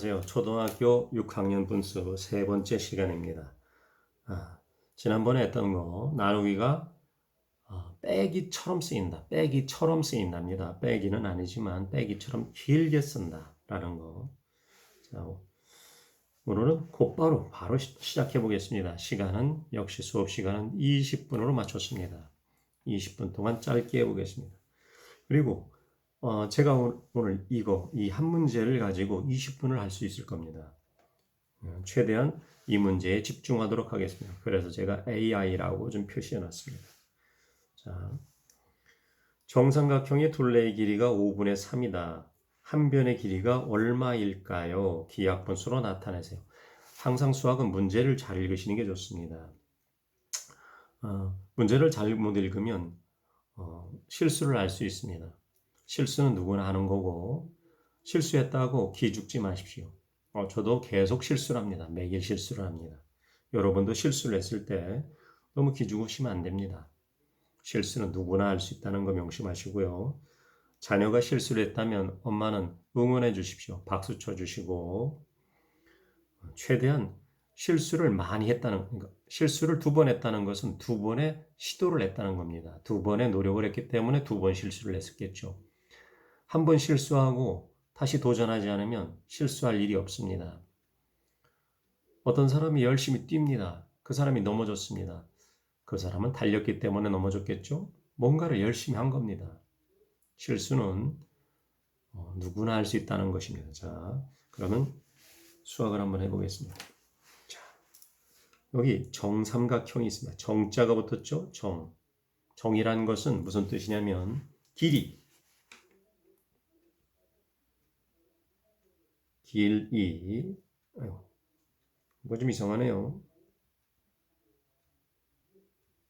안녕하세요. 초등학교 6학년 분수 세 번째 시간입니다. 지난번에 했던 거 나누기가 빼기처럼 쓰인다. 빼기처럼 쓰인답니다. 빼기는 아니지만 빼기처럼 길게 쓴다라는 거. 자, 오늘은 곧바로 바로 시작해 보겠습니다. 시간은 역시 수업 시간은 20분으로 맞췄습니다. 20분 동안 짧게 해보겠습니다. 그리고 제가 오늘 이 한 문제를 가지고 20분을 할 수 있을 겁니다. 최대한 이 문제에 집중하도록 하겠습니다. 그래서 제가 AI라고 좀 표시해 놨습니다. 자, 정삼각형의 둘레의 길이가 5분의 3이다. 한 변의 길이가 얼마일까요? 기하분수로 나타내세요. 항상 수학은 문제를 잘 읽으시는 게 좋습니다. 문제를 잘못 읽으면 실수를 할 수 있습니다. 실수는 누구나 하는 거고 실수했다고 기죽지 마십시오. 저도 계속 실수를 합니다. 매일 실수를 합니다. 여러분도 실수를 했을 때 너무 기죽으시면 안 됩니다. 실수는 누구나 할 수 있다는 거 명심하시고요. 자녀가 실수를 했다면 엄마는 응원해 주십시오. 박수 쳐 주시고 최대한 실수를 많이 했다는 그러니까 실수를 2번 했다는 것은 2번의 시도를 했다는 겁니다. 2번의 노력을 했기 때문에 2번 실수를 했었겠죠. 한 번 실수하고 다시 도전하지 않으면 실수할 일이 없습니다. 어떤 사람이 열심히 뜁니다. 그 사람이 넘어졌습니다. 그 사람은 달렸기 때문에 넘어졌겠죠? 뭔가를 열심히 한 겁니다. 실수는 누구나 할 수 있다는 것입니다. 자, 그러면 수학을 한번 해보겠습니다. 자, 여기 정삼각형이 있습니다. 정자가 붙었죠? 정이라는 것은 무슨 뜻이냐면 길이. 길이. 뭐 좀 이상하네요.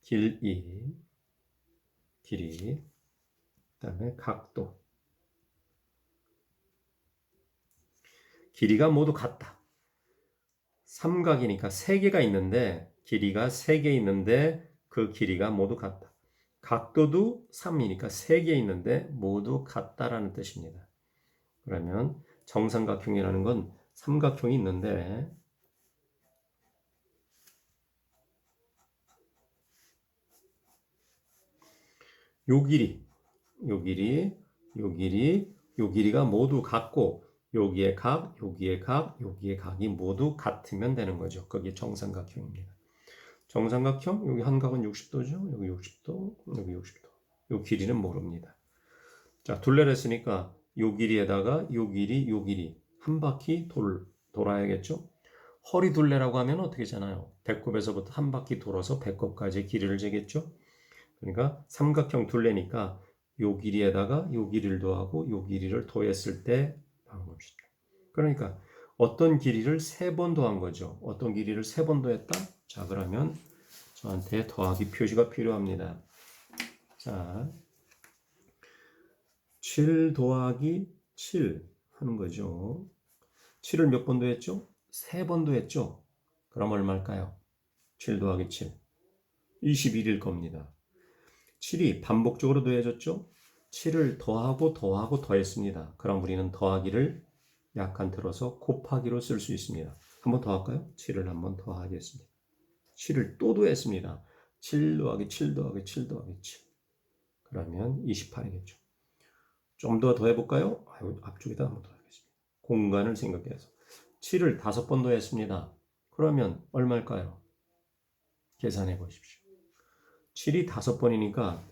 길이. 그다음에 각도. 길이가 모두 같다. 삼각이니까 3개가 있는데 길이가 3개 있는데 그 길이가 모두 같다. 각도도 3이니까 3개 있는데 모두 같다라는 뜻입니다. 그러면 정삼각형이라는 건 삼각형이 있는데 요 길이가 모두 같고 여기에 각, 여기에 각, 여기에 각이 모두 같으면 되는 거죠. 그게 정삼각형입니다. 정삼각형, 여기 한 각은 60도죠. 여기 60도, 여기 60도. 요 길이는 모릅니다. 자, 둘레를 했으니까 요 길이에다가 요 길이 한 바퀴 돌아야겠죠. 허리 둘레라고 하면 어떻게 되잖아요. 배꼽에서부터 한 바퀴 돌아서 배꼽까지 길이를 재겠죠. 그러니까 삼각형 둘레니까 요 길이에다가 요 길이를 더하고 요 길이를 더했을 때 나온 겁니다. 그러니까 어떤 길이를 3번 더한 거죠. 어떤 길이를 3번 더했다? 자, 그러면 저한테 더하기 표시가 필요합니다. 자, 7 더하기 7 하는 거죠. 7을 몇 번 더했죠? 3번 더했죠. 그럼 얼마일까요? 7 더하기 7. 21일 겁니다. 7이 반복적으로 더해졌죠? 7을 더하고 더했습니다. 그럼 우리는 더하기를 약한 틀어서 곱하기로 쓸 수 있습니다. 한번 더 할까요? 7을 한번 더 하겠습니다. 7을 또 더했습니다. 7 더하기 7 더하기 7 더하기 7. 그러면 28이겠죠. 좀 더 더해볼까요? 앞쪽에다 한번 더 하겠습니다. 공간을 생각해서. 7을 5번 더했습니다. 그러면 얼마일까요? 계산해 보십시오. 7이 5번이니까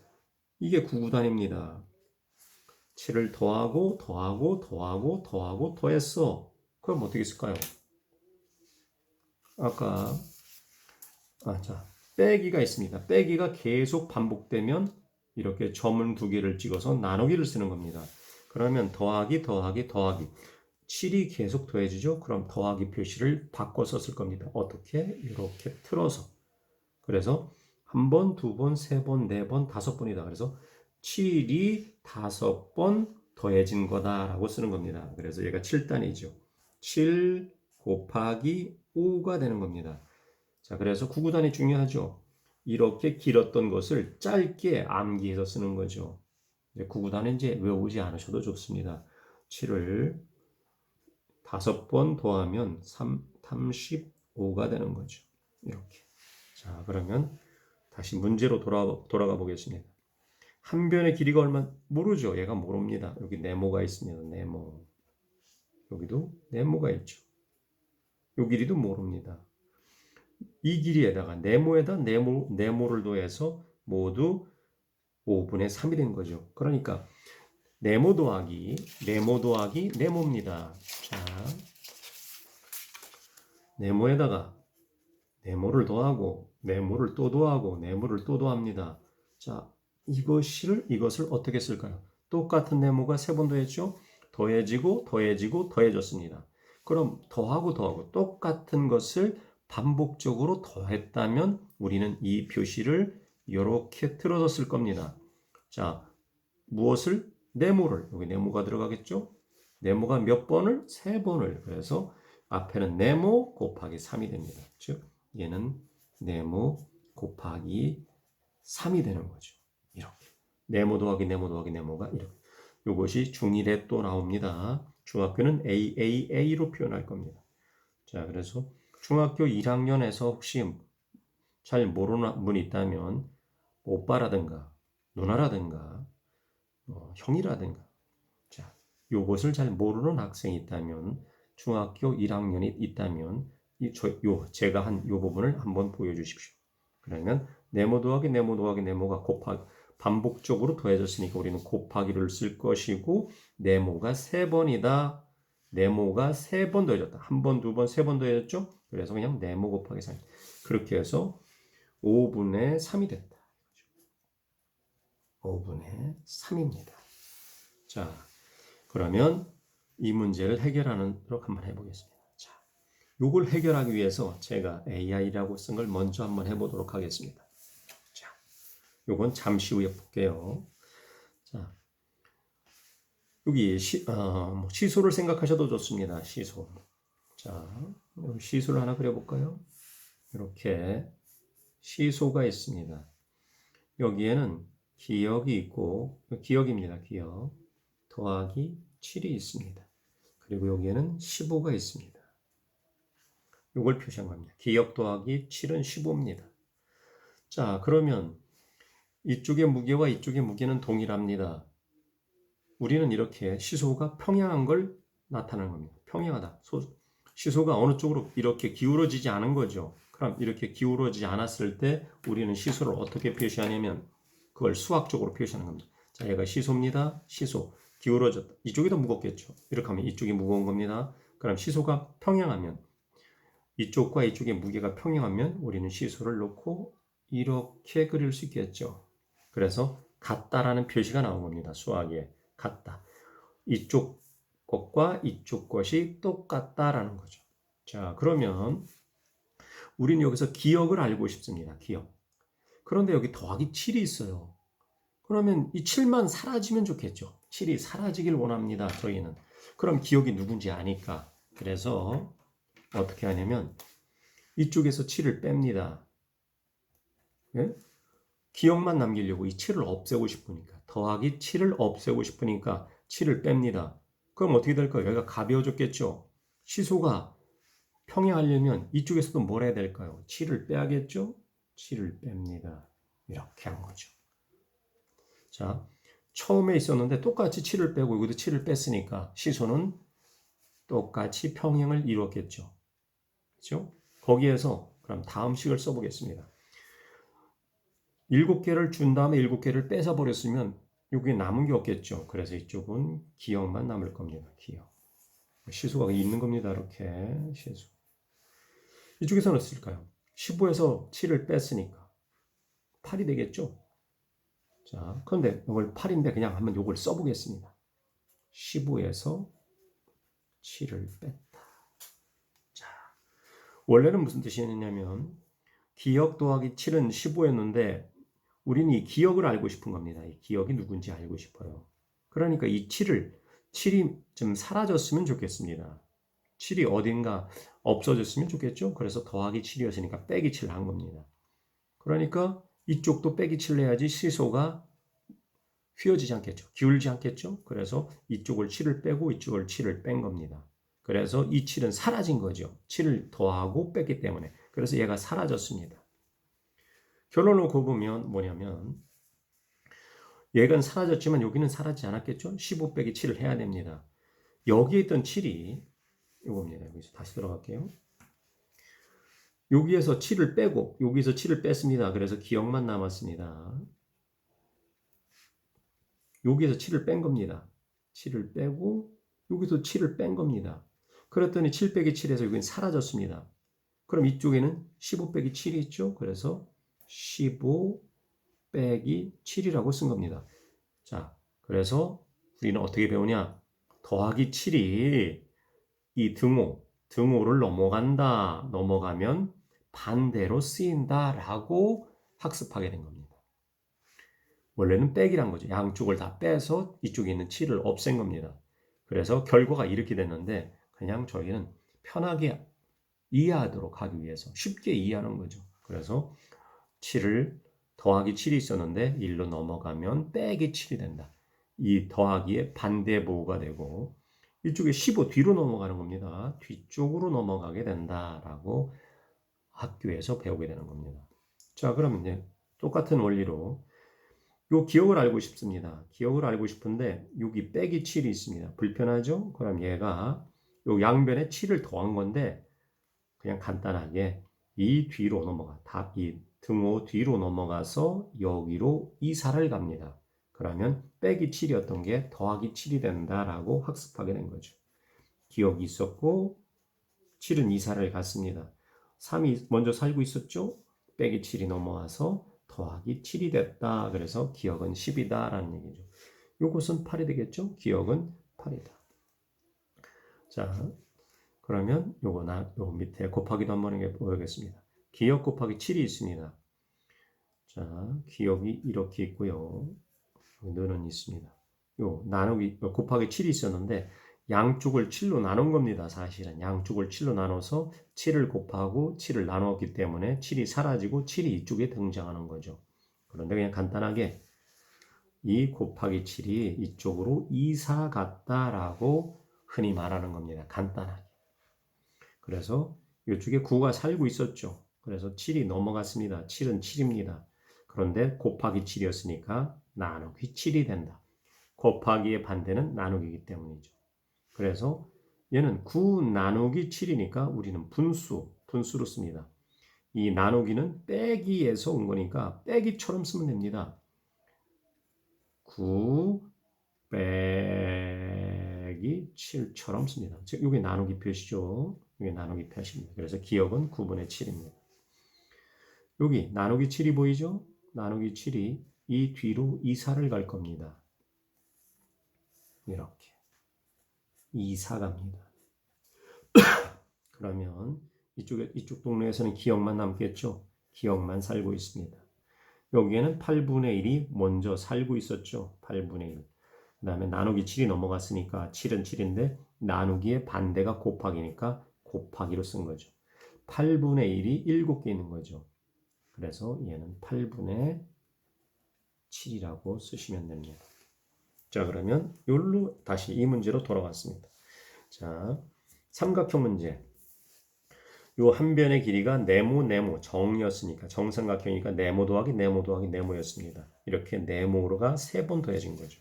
이게 9구단입니다. 7을 더했어. 그럼 어떻게 쓸까요? 아까 빼기가 있습니다. 빼기가 계속 반복되면 이렇게 점을 2개를 찍어서 나누기를 쓰는 겁니다. 그러면 더하기 7이 계속 더해지죠? 그럼 더하기 표시를 바꿔 썼을 겁니다. 어떻게? 이렇게 틀어서. 그래서 1번, 2번, 3번, 4번, 5번이다. 그래서 7이 5번 더해진 거다라고 쓰는 겁니다. 그래서 얘가 7단이죠. 7 곱하기 5가 되는 겁니다. 자, 그래서 구구단이 중요하죠. 이렇게 길었던 것을 짧게 암기해서 쓰는 거죠. 구구단은 이제 외우지 않으셔도 좋습니다. 7을 5번 더하면 35가 되는 거죠. 이렇게. 자, 그러면 다시 문제로 돌아가 보겠습니다. 한 변의 길이가 얼마 모르죠. 얘가 모릅니다. 여기 네모가 있습니다. 네모. 여기도 네모가 있죠. 요 길이도 모릅니다. 이 길이에다가 네모를 더해서 모두 5분의 3이 된 거죠. 그러니까 네모 더하기 네모입니다. 자, 네모에다가 네모를 더하고 네모를 또 더하고 네모를 또 더합니다. 자, 이것을 어떻게 쓸까요? 똑같은 네모가 3번 더했죠? 더해지고 더해지고 더해졌습니다. 그럼 더하고 똑같은 것을 반복적으로 더했다면 우리는 이 표시를 이렇게 틀어서 쓸 겁니다. 자, 무엇을? 네모를. 여기 네모가 들어가겠죠? 네모가 몇 번을? 3번을. 그래서 앞에는 네모 곱하기 3이 됩니다. 즉 얘는 네모 곱하기 3이 되는 거죠. 이렇게. 네모 더하기 네모가 이렇게. 이것이 중1에 또 나옵니다. 중학교는 AAA로 표현할 겁니다. 자, 그래서 중학교 1학년에서 혹시 잘 모르는 분이 있다면 오빠라든가 누나라든가 형이라든가 자, 요것을 잘 모르는 학생이 있다면 중학교 1학년이 있다면 제가 한 요 부분을 한번 보여주십시오. 그러면 네모 더하기 네모가 반복적으로 더해졌으니까 우리는 곱하기를 쓸 것이고 네모가 3번이다. 네모가 3번 더해졌다. 한 번, 두 번, 3번 더해졌죠? 그래서 그냥 네모 곱하기 3. 그렇게 해서 5분의 3이 됐다. 5분의 3입니다. 자, 그러면 이 문제를 해결하도록 한번 해보겠습니다. 자, 이걸 해결하기 위해서 제가 AI라고 쓴 걸 먼저 한번 해보도록 하겠습니다. 자, 요건 잠시 후에 볼게요. 자, 여기 시소를 생각하셔도 좋습니다. 시소. 자, 여기 시소를 하나 그려볼까요? 이렇게 시소가 있습니다. 여기에는 기역이 있고, 기역입니다. 기역. 더하기 7이 있습니다. 그리고 여기에는 15가 있습니다. 이걸 표시한 겁니다. 기역 더하기 7은 15입니다. 자, 그러면 이쪽의 무게와 이쪽의 무게는 동일합니다. 우리는 이렇게 시소가 평행한 걸 나타내는 겁니다. 평행하다. 시소가 어느 쪽으로 이렇게 기울어지지 않은 거죠. 그럼 이렇게 기울어지지 않았을 때 우리는 시소를 어떻게 표시하냐면 그걸 수학적으로 표시하는 겁니다. 자, 얘가 시소입니다. 시소. 기울어졌다. 이쪽이 더 무겁겠죠. 이렇게 하면 이쪽이 무거운 겁니다. 그럼 시소가 평행하면 이쪽과 이쪽의 무게가 평행하면 우리는 시소를 놓고 이렇게 그릴 수 있겠죠. 그래서 같다라는 표시가 나온 겁니다. 수학에 같다. 이쪽 것과 이쪽 것이 똑같다라는 거죠. 자, 그러면 우리는 여기서 기억을 알고 싶습니다. 기억. 그런데 여기 더하기 7이 있어요. 그러면 이 7만 사라지면 좋겠죠. 7이 사라지길 원합니다. 저희는. 그럼 기억이 누군지 아니까. 그래서 어떻게 하냐면 이쪽에서 7을 뺍니다. 예? 기억만 남기려고 이 7을 없애고 싶으니까 더하기 7을 없애고 싶으니까 7을 뺍니다. 그럼 어떻게 될까요? 여기가 가벼워졌겠죠. 시소가 평행하려면 이쪽에서도 뭘 해야 될까요? 7을 빼야겠죠? 7을 뺍니다. 이렇게 한 거죠. 자, 처음에 있었는데 똑같이 7을 빼고 여기도 7을 뺐으니까 시소는 똑같이 평행을 이루었겠죠. 그렇죠? 거기에서 그럼 다음 식을 써보겠습니다. 7개를 준 다음에 7개를 뺏어 버렸으면 여기 남은 게 없겠죠. 그래서 이쪽은 기억만 남을 겁니다. 기억. 시수가 있는 겁니다. 이렇게 시수. 이쪽에서는 어떨까요? 15에서 7을 뺐으니까 8이 되겠죠. 자, 그런데 이걸 8인데 그냥 한번 이걸 써보겠습니다. 15에서 7을 뺐다. 자, 원래는 무슨 뜻이냐면 기억 더하기 7은 15였는데 우리는 이 기억을 알고 싶은 겁니다. 이 기억이 누군지 알고 싶어요. 그러니까 이 7이 좀 사라졌으면 좋겠습니다. 7이 어딘가 없어졌으면 좋겠죠. 그래서 더하기 7이었으니까 빼기 7을 한 겁니다. 그러니까 이쪽도 빼기 7을 해야지 시소가 휘어지지 않겠죠. 기울지 않겠죠. 그래서 이쪽을 7을 빼고 이쪽을 7을 뺀 겁니다. 그래서 이 7은 사라진 거죠. 7을 더하고 뺐기 때문에. 그래서 얘가 사라졌습니다. 결론을 꼽으면 뭐냐면 얘는 사라졌지만 여기는 사라지지 않았겠죠? 15 빼기 7을 해야 됩니다. 여기에 있던 7이 이겁니다. 여기서 다시 들어갈게요. 여기에서 7을 빼고 여기서 7을 뺐습니다. 그래서 기억만 남았습니다. 여기에서 7을 뺀 겁니다. 7을 빼고 여기서 7을 뺀 겁니다. 그랬더니 7 빼기 7에서 여기는 사라졌습니다. 그럼 이쪽에는 15 빼기 7이 있죠. 그래서 15 빼기 7이라고 쓴 겁니다. 자, 그래서 우리는 어떻게 배우냐? 더하기 7이 이 등호를 넘어간다. 넘어가면 반대로 쓰인다 라고 학습하게 된 겁니다. 원래는 빼기란 거죠. 양쪽을 다 빼서 이쪽에 있는 7을 없앤 겁니다. 그래서 결과가 이렇게 됐는데 그냥 저희는 편하게 이해하도록 하기 위해서 쉽게 이해하는 거죠. 그래서 7을 더하기 7이 있었는데 1로 넘어가면 빼기 7이 된다. 이 더하기의 반대보호가 되고 이쪽에 15 뒤로 넘어가는 겁니다. 뒤쪽으로 넘어가게 된다라고 학교에서 배우게 되는 겁니다. 자, 그럼 이제 똑같은 원리로 요 기억을 알고 싶습니다. 기억을 알고 싶은데 여기 빼기 7이 있습니다. 불편하죠? 그럼 얘가 요 양변에 7을 더한 건데 그냥 간단하게 이 뒤로 넘어가. 이 등호 뒤로 넘어가서 여기로 이사를 갑니다. 그러면 빼기 7이었던 게 더하기 7이 된다라고 학습하게 된 거죠. 기억이 있었고 7은 이사를 갔습니다. 3이 먼저 살고 있었죠? 빼기 7이 넘어와서 더하기 7이 됐다. 그래서 기억은 10이다 라는 얘기죠. 요것은 8이 되겠죠? 기억은 8이다. 자, 그러면 요 밑에 곱하기도 한번 해보겠습니다. 기억 곱하기 7이 있습니다. 자, 기억이 이렇게 있고요. 너는 있습니다. 요 나누기 곱하기 7이 있었는데 양쪽을 7로 나눈 겁니다. 사실은 양쪽을 7로 나눠서 7을 곱하고 7을 나누었기 때문에 7이 사라지고 7이 이쪽에 등장하는 거죠. 그런데 그냥 간단하게 이 곱하기 7이 이쪽으로 이사 갔다라고 흔히 말하는 겁니다. 간단하게. 그래서 이쪽에 9가 살고 있었죠. 그래서 7이 넘어갔습니다. 7은 7입니다. 그런데 곱하기 7이었으니까 나누기 7이 된다. 곱하기의 반대는 나누기이기 때문이죠. 그래서 얘는 9 나누기 7이니까 우리는 분수로 씁니다. 이 나누기는 빼기에서 온 거니까 빼기처럼 쓰면 됩니다. 9 빼기 7처럼 씁니다. 즉 이게 나누기 표시죠. 이게 나누기 표시입니다. 그래서 기억은 9분의 7입니다. 여기 나누기 7이 보이죠? 나누기 7이 이 뒤로 이사를 갈 겁니다. 이렇게 이사 갑니다. 그러면 이쪽 동네에서는 기억만 남겠죠? 기억만 살고 있습니다. 여기에는 8분의 1이 먼저 살고 있었죠. 8분의 1. 그 다음에 나누기 7이 넘어갔으니까 7은 7인데 나누기의 반대가 곱하기니까 곱하기로 쓴 거죠. 8분의 1이 7개 있는 거죠. 그래서 얘는 8분의 7이라고 쓰시면 됩니다. 자, 그러면 여기로 다시 이 문제로 돌아왔습니다. 자, 삼각형 문제. 요 한 변의 길이가 네모 정이었으니까 정삼각형이니까 네모 더하기 네모였습니다. 이렇게 네모가 3번 더해진 거죠.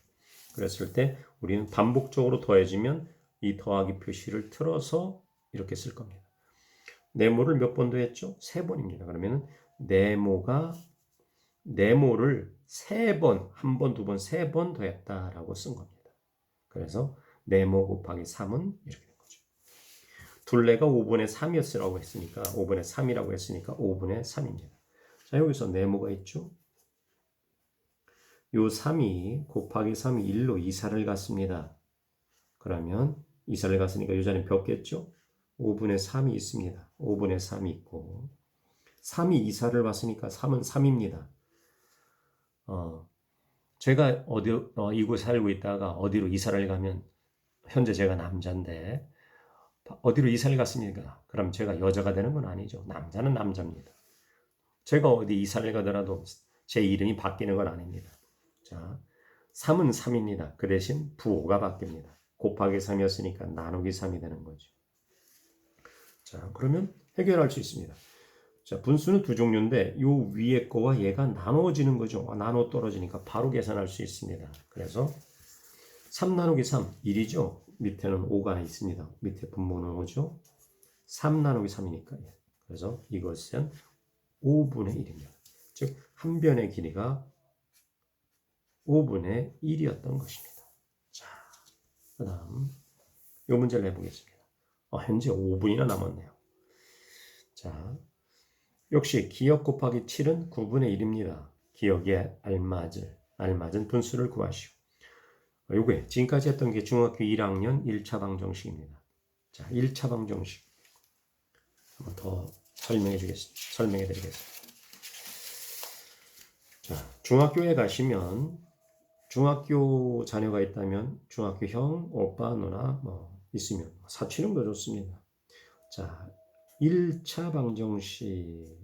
그랬을 때 우리는 반복적으로 더해지면 이 더하기 표시를 틀어서 이렇게 쓸 겁니다. 네모를 몇 번 더했죠? 3번입니다. 그러면 네모를 3번, 1번, 2번, 3번 더했다라고 쓴 겁니다. 그래서 네모 곱하기 3은 이렇게 된 거죠. 둘레가 5분의 3이었으라고 했으니까 5분의 3이라고 했으니까 5분의 3입니다. 자, 여기서 네모가 있죠? 요 3이 곱하기 3이 1로 이사를 갔습니다. 그러면 이사를 갔으니까 이 자리에 벽겠죠? 5분의 3이 있습니다. 5분의 3이 있고 3이 이사를 갔으니까 3은 3입니다. 제가 이곳에 살고 있다가 어디로 이사를 가면 현재 제가 남자인데 어디로 이사를 갔습니까? 그럼 제가 여자가 되는 건 아니죠. 남자는 남자입니다. 제가 어디 이사를 가더라도 제 이름이 바뀌는 건 아닙니다. 자, 3은 3입니다. 그 대신 부호가 바뀝니다. 곱하기 3이었으니까 나누기 3이 되는 거죠. 자, 그러면 해결할 수 있습니다. 자, 분수는 두 종류인데 요 위에 거와 얘가 나누어지는 거죠. 나눠 떨어지니까 바로 계산할 수 있습니다. 그래서 3 나누기 3, 1이죠. 밑에는 5가 있습니다. 밑에 분모는 5죠. 3 나누기 3이니까. 그래서 이것은 5분의 1입니다. 즉, 한 변의 길이가 5분의 1이었던 것입니다. 자, 그 다음 이 문제를 해보겠습니다. 현재 5분이나 남았네요. 자, 역시 기억 곱하기 7은 9분의 1입니다. 기억에 알맞은 분수를 구하시오. 요게 지금까지 했던 게 중학교 1학년 1차 방정식입니다. 자, 1차 방정식 한번 더 설명해 드리겠습니다. 자, 중학교에 가시면 중학교 자녀가 있다면 중학교 형, 오빠, 누나 뭐 있으면 사촌은 더 좋습니다. 자, 1차 방정식.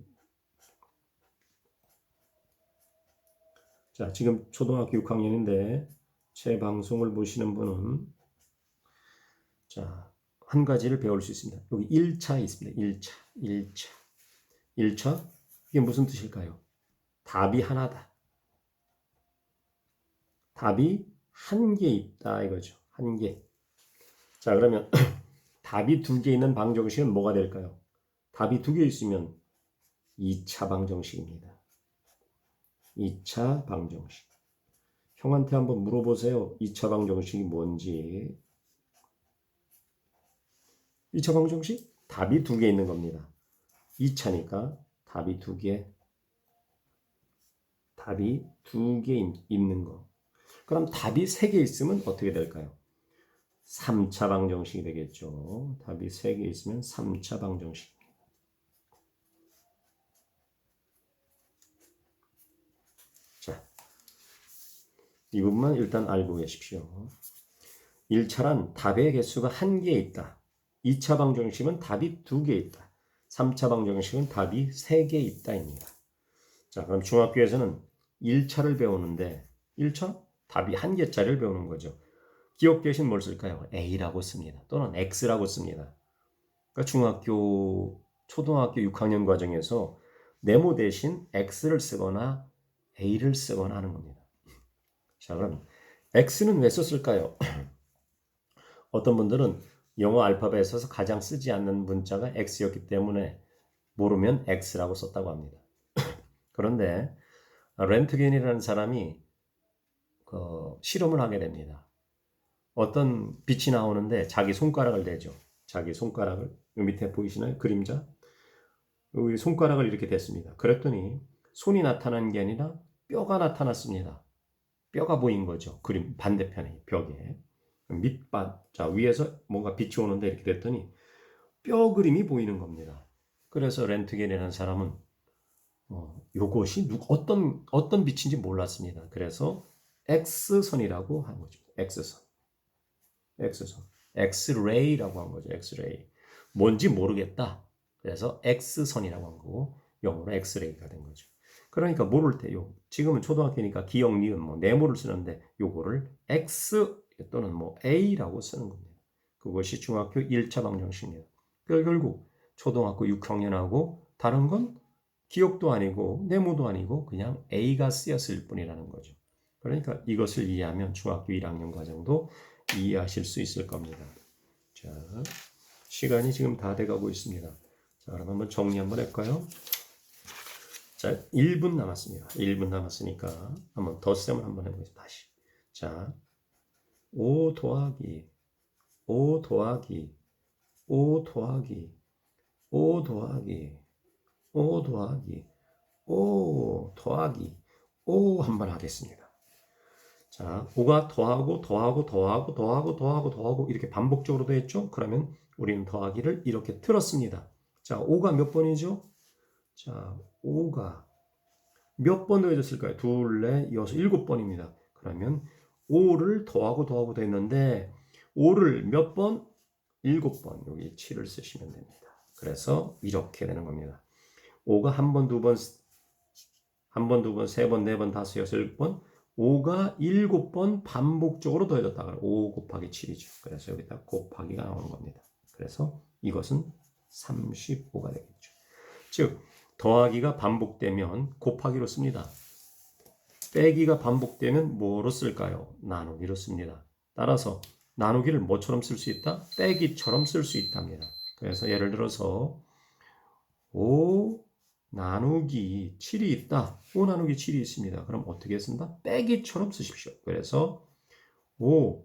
자, 지금 초등학교 6학년인데 제 방송을 보시는 분은 자, 한 가지를 배울 수 있습니다. 여기 1차 있습니다. 1차. 이게 무슨 뜻일까요? 답이 하나다. 답이 한 개 있다 이거죠. 한 개. 자, 그러면 답이 두 개 있는 방정식은 뭐가 될까요? 답이 두 개 있으면 2차 방정식입니다. 2차 방정식. 형한테 한번 물어보세요. 2차 방정식이 뭔지. 2차 방정식? 답이 두 개 있는 겁니다. 2차니까 답이 두 개 있는 거. 그럼 답이 세 개 있으면 어떻게 될까요? 3차 방정식이 되겠죠. 답이 세 개 있으면 3차 방정식. 자, 이 부분만 일단 알고 계십시오. 1차란 답의 개수가 한 개 있다. 2차 방정식은 답이 두 개 있다. 3차 방정식은 답이 세 개 있다입니다. 자, 그럼 중학교에서는 1차를 배우는데 1차? 답이 한 개짜리를 배우는 거죠. 기억 대신 뭘 쓸까요? A라고 씁니다. 또는 X라고 씁니다. 그러니까 초등학교 6학년 과정에서 네모 대신 X를 쓰거나 A를 쓰거나 하는 겁니다. 자, 그럼 X는 왜 썼을까요? 어떤 분들은 영어 알파벳에서 가장 쓰지 않는 문자가 X였기 때문에 모르면 X라고 썼다고 합니다. 그런데 렌트겐이라는 사람이 실험을 하게 됩니다. 어떤 빛이 나오는데 자기 손가락을 대죠. 자기 손가락을 밑에 보이시나요? 그림자? 여기 손가락을 이렇게 댔습니다. 그랬더니 손이 나타난 게 아니라 뼈가 나타났습니다. 뼈가 보인 거죠. 그림 반대편에 벽에 밑밭 자 위에서 뭔가 빛이 오는데 이렇게 됐더니 뼈 그림이 보이는 겁니다. 그래서 렌트겐이라는 사람은 요것이 어떤 빛인지 몰랐습니다. 그래서 X선이라고 한 거죠. X선. X-ray라고 한 거죠. X-ray. 뭔지 모르겠다. 그래서 X선이라고 한 거고 영어로 X-ray가 된 거죠. 그러니까 모를 때요. 지금은 초등학교니까 기억, 니은, 네모를 쓰는데 요거를 X 또는 A라고 쓰는 겁니다. 그것이 중학교 1차 방정식입니다. 결국 초등학교 6학년하고 다른 건 기억도 아니고 네모도 아니고 그냥 A가 쓰였을 뿐이라는 거죠. 그러니까 이것을 이해하면 중학교 1학년 과정도 이해하실 수 있을 겁니다. 자, 시간이 지금 다 돼가고 있습니다. 자, 그럼 한번 정리 한번 할까요? 자, 1분 남았습니다. 1분 남았으니까 한번 덧셈을 한번 해보겠습니다. 다시. 자, 5 더하기 5 더하기 5 더하기 5 더하기 5 더하기 5 더하기 5 한번 하겠습니다. 자, 5가 더하고 이렇게 반복적으로 되었죠? 그러면 우리는 더하기를 이렇게 틀었습니다. 자, 5가 몇 번이죠? 자, 5가 몇 번 더해졌을까요? 둘, 넷, 여섯, 7번입니다. 그러면 5를 더하고 됐는데 5를 몇 번? 7번. 여기 7을 쓰시면 됩니다. 그래서 이렇게 되는 겁니다. 5가 한 번, 두 번, 세 번, 네 번, 다섯, 여섯, 7번. 5가 7번 반복적으로 더해졌다. 그럼 5 곱하기 7이죠. 그래서 여기다 곱하기가 나오는 겁니다. 그래서 이것은 35가 되겠죠. 즉 더하기가 반복되면 곱하기로 씁니다. 빼기가 반복되면 뭐로 쓸까요? 나누기로 씁니다. 따라서 나누기를 뭐처럼 쓸 수 있다? 빼기처럼 쓸 수 있답니다. 그래서 예를 들어서 5 나누기 7이 있다. 5 나누기 7이 있습니다. 그럼 어떻게 쓴다? 빼기처럼 쓰십시오. 그래서 5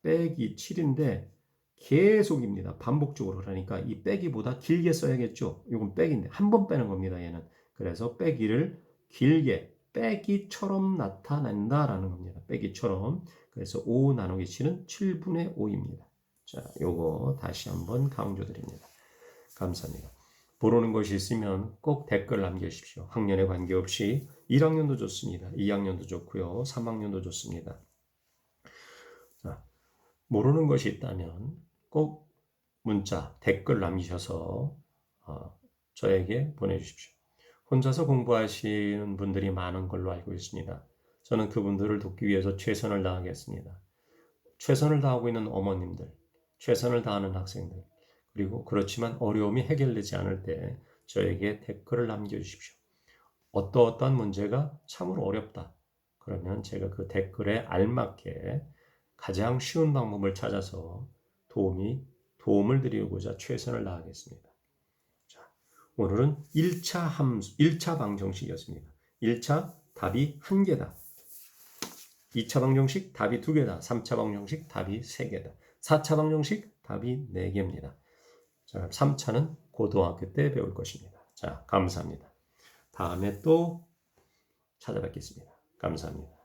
빼기 7인데 계속입니다. 반복적으로. 그러니까 이 빼기보다 길게 써야겠죠. 이건 빼기인데 한 번 빼는 겁니다. 얘는. 그래서 빼기를 길게 빼기처럼 나타낸다라는 겁니다. 빼기처럼. 그래서 5 나누기 7은 7분의 5입니다. 자, 요거 다시 한번 강조드립니다. 감사합니다. 모르는 것이 있으면 꼭 댓글 남겨주십시오. 학년에 관계없이 1학년도 좋습니다. 2학년도 좋고요. 3학년도 좋습니다. 자, 모르는 것이 있다면 꼭 문자, 댓글 남기셔서 저에게 보내주십시오. 혼자서 공부하시는 분들이 많은 걸로 알고 있습니다. 저는 그분들을 돕기 위해서 최선을 다하겠습니다. 최선을 다하고 있는 어머님들, 최선을 다하는 학생들, 그리고 그렇지만 어려움이 해결되지 않을 때 저에게 댓글을 남겨주십시오. 어떠한 문제가 참으로 어렵다. 그러면 제가 그 댓글에 알맞게 가장 쉬운 방법을 찾아서 도움을 드리고자 최선을 다하겠습니다. 자, 오늘은 1차 방정식이었습니다. 1차 답이 1개다. 2차 방정식 답이 2개다. 3차 방정식 답이 3개다. 4차 방정식 답이 4개입니다. 자, 3차는 고등학교 때 배울 것입니다. 자, 감사합니다. 다음에 또 찾아뵙겠습니다. 감사합니다.